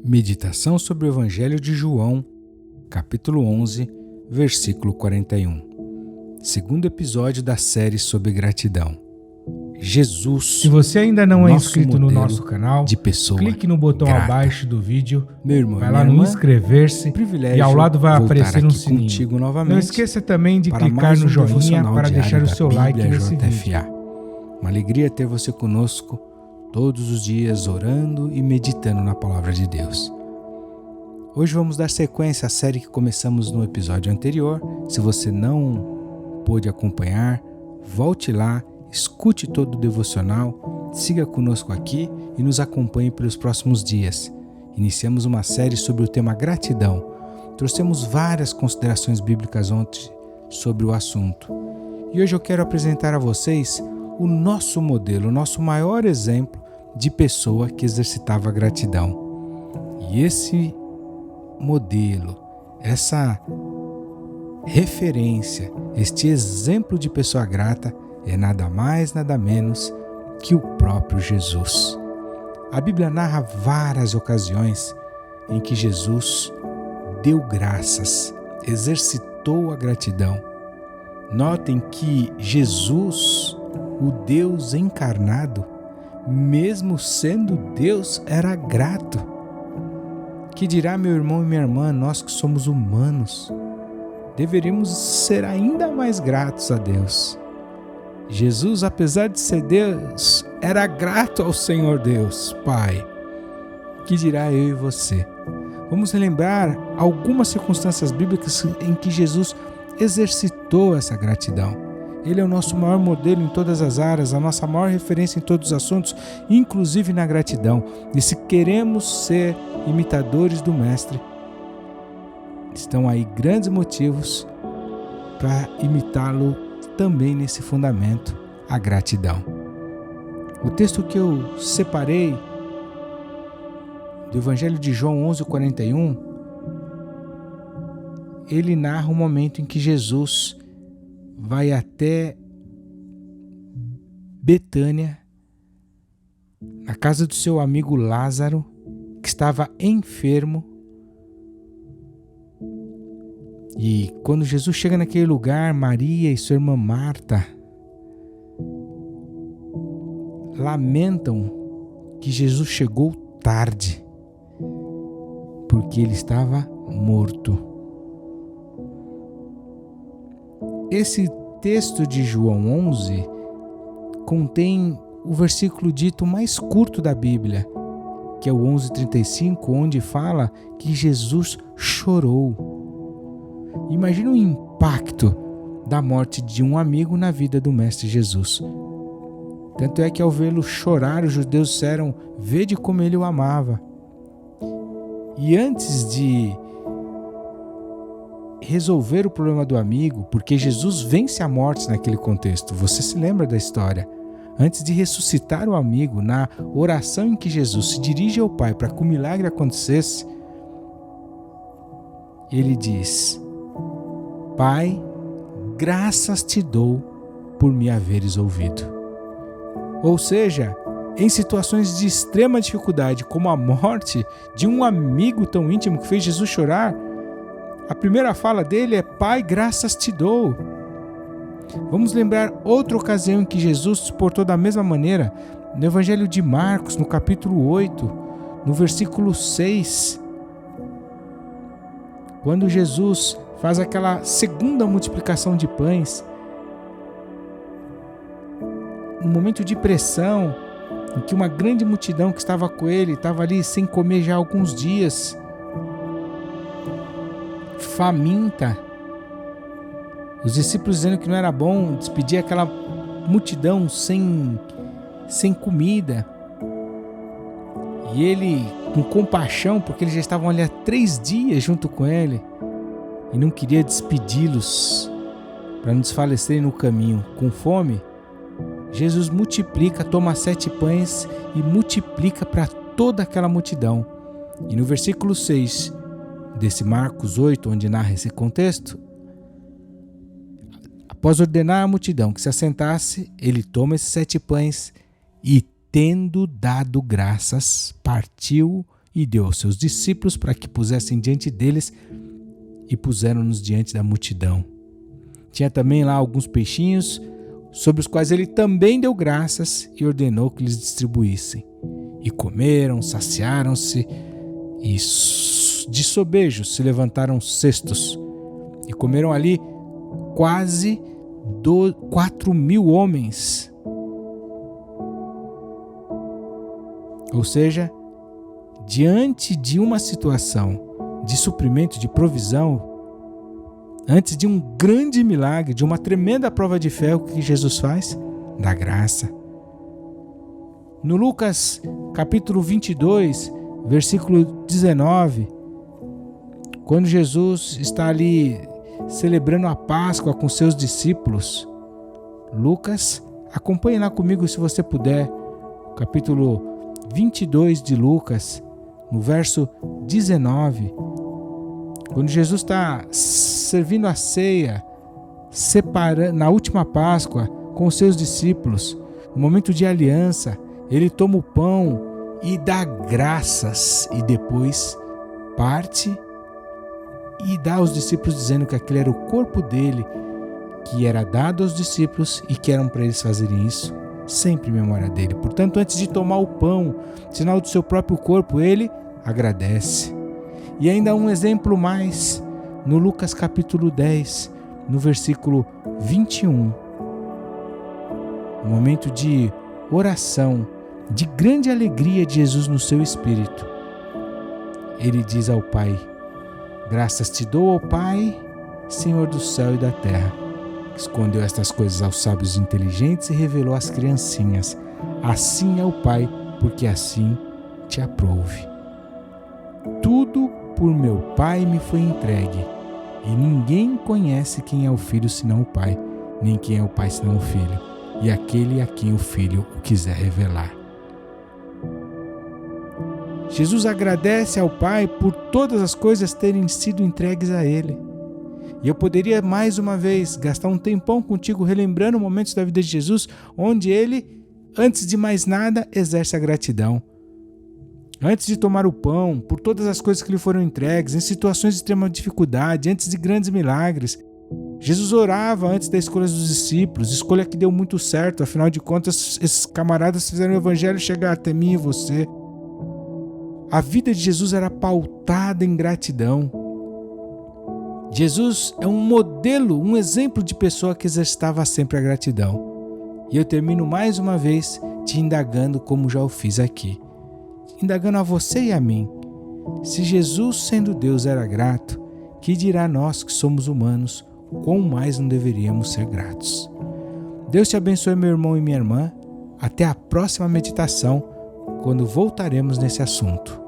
Meditação sobre o Evangelho de João, capítulo 11, versículo 41. Segundo episódio da série sobre gratidão. Jesus, se você ainda não é inscrito no nosso canal, de pessoa clique no botão grata. Abaixo do vídeo, Meu irmão, vai lá no inscrever-se e ao lado vai aparecer um sininho. Não esqueça também de clicar no joinha para deixar o seu like nesse vídeo. Uma alegria ter você conosco todos os dias orando e meditando na palavra de Deus. Hoje vamos dar sequência à série que começamos no episódio anterior. Se você não pôde acompanhar, volte lá, escute todo o devocional, siga conosco aqui e nos acompanhe pelos próximos dias. Iniciamos uma série sobre o tema gratidão. Trouxemos várias considerações bíblicas ontem sobre o assunto. E hoje eu quero apresentar a vocês o nosso modelo, o nosso maior exemplo de pessoa que exercitava a gratidão. E esse modelo, essa referência, este exemplo de pessoa grata é nada mais, nada menos que o próprio Jesus. A Bíblia narra várias ocasiões em que Jesus deu graças, exercitou a gratidão. Notem que Jesus, o Deus encarnado, mesmo sendo Deus, era grato. Que dirá meu irmão e minha irmã, nós que somos humanos, deveríamos ser ainda mais gratos a Deus. Jesus, apesar de ser Deus, era grato ao Senhor Deus, Pai. Que dirá eu e você? Vamos relembrar algumas circunstâncias bíblicas em que Jesus exercitou essa gratidão. Ele é o nosso maior modelo em todas as áreas, a nossa maior referência em todos os assuntos, inclusive na gratidão. E se queremos ser imitadores do Mestre, estão aí grandes motivos para imitá-lo também nesse fundamento, a gratidão. O texto que eu separei do Evangelho de João 11:41, ele narra o momento em que Jesus vai até Betânia, na casa do seu amigo Lázaro, que estava enfermo. E quando Jesus chega naquele lugar, Maria e sua irmã Marta lamentam que Jesus chegou tarde, porque ele estava morto. Esse texto de João 11 contém o versículo dito mais curto da Bíblia, que é o 11:35, onde fala que Jesus chorou. Imagina o impacto da morte de um amigo na vida do Mestre Jesus. Tanto é que ao vê-lo chorar, os judeus disseram: "Vede como ele o amava". E antes de resolver o problema do amigo, porque Jesus vence a morte naquele contexto, você se lembra da história? Antes de ressuscitar o amigo, na oração em que Jesus se dirige ao Pai para que o milagre acontecesse, ele diz: "Pai, graças te dou por me haveres ouvido". Ou seja, em situações de extrema dificuldade, como a morte de um amigo tão íntimo que fez Jesus chorar, a primeira fala dele é: "Pai, graças te dou". Vamos lembrar outra ocasião em que Jesus se portou da mesma maneira, no Evangelho de Marcos, no capítulo 8, no versículo 6. Quando Jesus faz aquela segunda multiplicação de pães, no momento de pressão, em que uma grande multidão que estava com ele, estava ali sem comer já há alguns dias, faminta, os discípulos dizendo que não era bom despedir aquela multidão sem comida. E ele, com compaixão, porque eles já estavam ali há 3 dias junto com ele, e não queria despedi-los para não desfalecerem no caminho com fome, Jesus multiplica, toma 7 pães e multiplica para toda aquela multidão. E no versículo 6 desse Marcos 8, onde narra esse contexto, após ordenar à multidão que se assentasse, ele toma esses 7 pães e, tendo dado graças, partiu e deu aos seus discípulos para que pusessem diante deles, e puseram-nos diante da multidão. Tinha também lá alguns peixinhos, sobre os quais ele também deu graças e ordenou que lhes distribuíssem. E comeram, saciaram-se, e de sobejo se levantaram cestos. E comeram ali quase 4.000 homens. Ou seja, diante de uma situação de suprimento, de provisão, antes de um grande milagre, de uma tremenda prova de fé, o que Jesus faz? Dá graça. No Lucas capítulo 22, versículo 19, quando Jesus está ali celebrando a Páscoa com seus discípulos, Lucas, acompanhe lá comigo se você puder, capítulo 22 de Lucas, no verso 19, quando Jesus está servindo a ceia, na última Páscoa, com os seus discípulos, no momento de aliança, ele toma o pão e dá graças, e depois parte e dá aos discípulos, dizendo que aquele era o corpo dele, que era dado aos discípulos e que eram para eles fazerem isso sempre em memória dele. Portanto, antes de tomar o pão, sinal do seu próprio corpo, ele agradece. E ainda um exemplo mais, no Lucas capítulo 10, no versículo 21. Um momento de oração, de grande alegria de Jesus no seu espírito. Ele diz ao Pai: graças te dou, ó Pai, Senhor do céu e da terra, que escondeu estas coisas aos sábios inteligentes e revelou às criancinhas. Assim é o Pai, porque assim te aprouve. Tudo por meu Pai me foi entregue, e ninguém conhece quem é o Filho senão o Pai, nem quem é o Pai senão o Filho, e aquele a quem o Filho o quiser revelar. Jesus agradece ao Pai por todas as coisas terem sido entregues a Ele. E eu poderia mais uma vez gastar um tempão contigo relembrando momentos da vida de Jesus, onde Ele, antes de mais nada, exerce a gratidão. Antes de tomar o pão, por todas as coisas que lhe foram entregues, em situações de extrema dificuldade, antes de grandes milagres, Jesus orava antes da escolha dos discípulos, escolha que deu muito certo, afinal de contas, esses camaradas fizeram o evangelho chegar até mim e você. A vida de Jesus era pautada em gratidão. Jesus é um modelo, um exemplo de pessoa que exercitava sempre a gratidão. E eu termino mais uma vez te indagando como já o fiz aqui. Indagando a você e a mim. Se Jesus, sendo Deus, era grato, que dirá nós que somos humanos, quão mais não deveríamos ser gratos? Deus te abençoe, meu irmão e minha irmã. Até a próxima meditação, quando voltaremos nesse assunto.